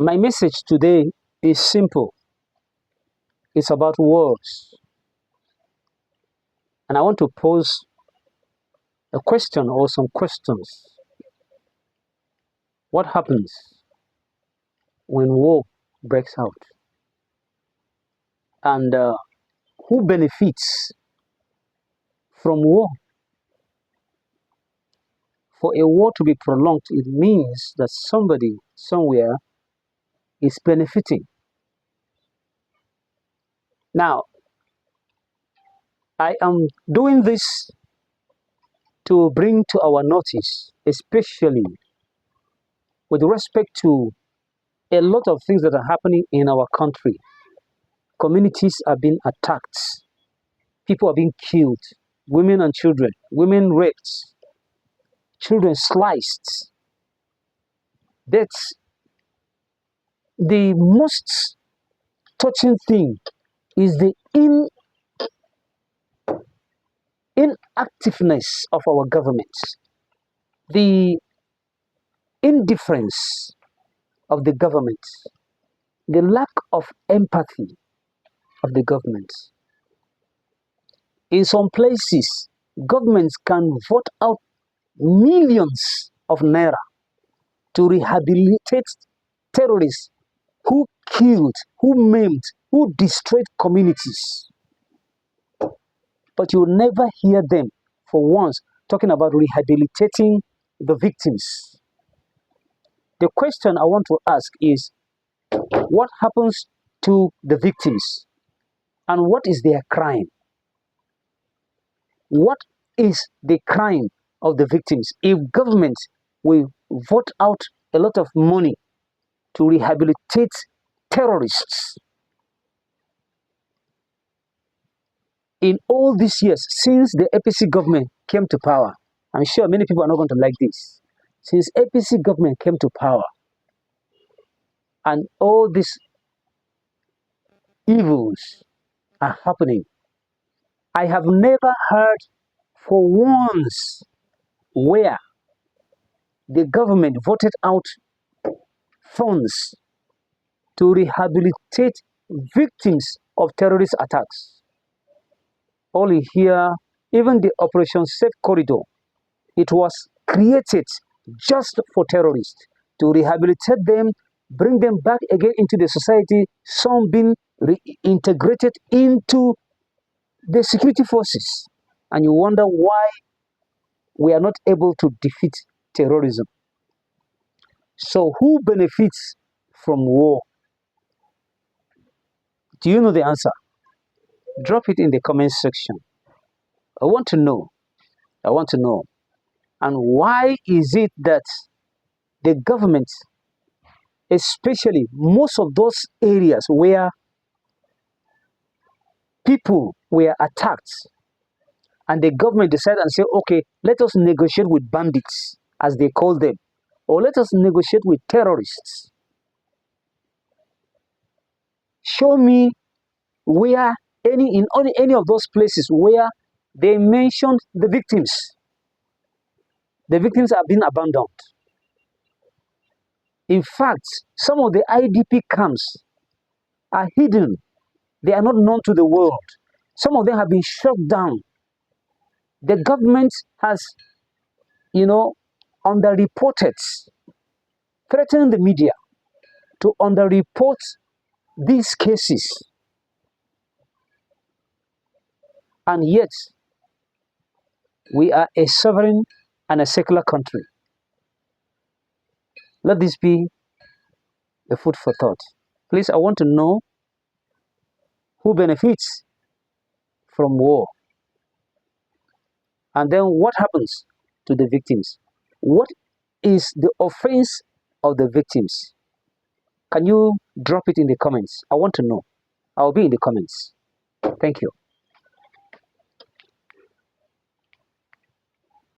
My message today is simple. It's about wars. And I want to pose a question or some questions. What happens when war breaks out? And who benefits from war? For a war to be prolonged, it means that somebody somewhere is benefiting. Now, I am doing this to bring to our notice, especially with respect to a lot of things that are happening in our country. Communities are being attacked, people are being killed, women and children, women raped, children sliced. That's the most touching thing, is the inactiveness of our governments, the indifference of the government, the lack of empathy of the government. In some places, governments can vote out millions of naira to rehabilitate terrorists who killed, who maimed, who destroyed communities. But you will never hear them, for once, talking about rehabilitating the victims. The question I want to ask is, what happens to the victims? And what is their crime? What is the crime of the victims? If government will vote out a lot of money to rehabilitate terrorists, in all these years, since the APC government came to power, I'm sure many people are not going to like this. Since APC government came to power, and all these evils are happening, I have never heard for once where the government voted out funds to rehabilitate victims of terrorist attacks. Only here, even the Operation Safe Corridor, it was created just for terrorists, to rehabilitate them, bring them back again into the society, some being reintegrated into the security forces. And you wonder why we are not able to defeat terrorism. So who benefits from war? Do you know the answer? Drop it in the comment section. I want to know. I want to know. And why is it that the government, especially most of those areas where people were attacked, and the government decided and said, okay, let us negotiate with bandits, as they call them, or let us negotiate with terrorists. Show me where in any of those places where they mentioned the victims. The victims have been abandoned. In fact, some of the IDP camps are hidden. They are not known to the world. Some of them have been shut down. The government has, underreported, threatening the media to underreport these cases. And yet, we are a sovereign and a secular country. Let this be a food for thought. Please, I want to know who benefits from war. And then what happens to the victims? What is the offense of the victims? Can you drop it in the comments? I want to know. I'll be in the comments. Thank you.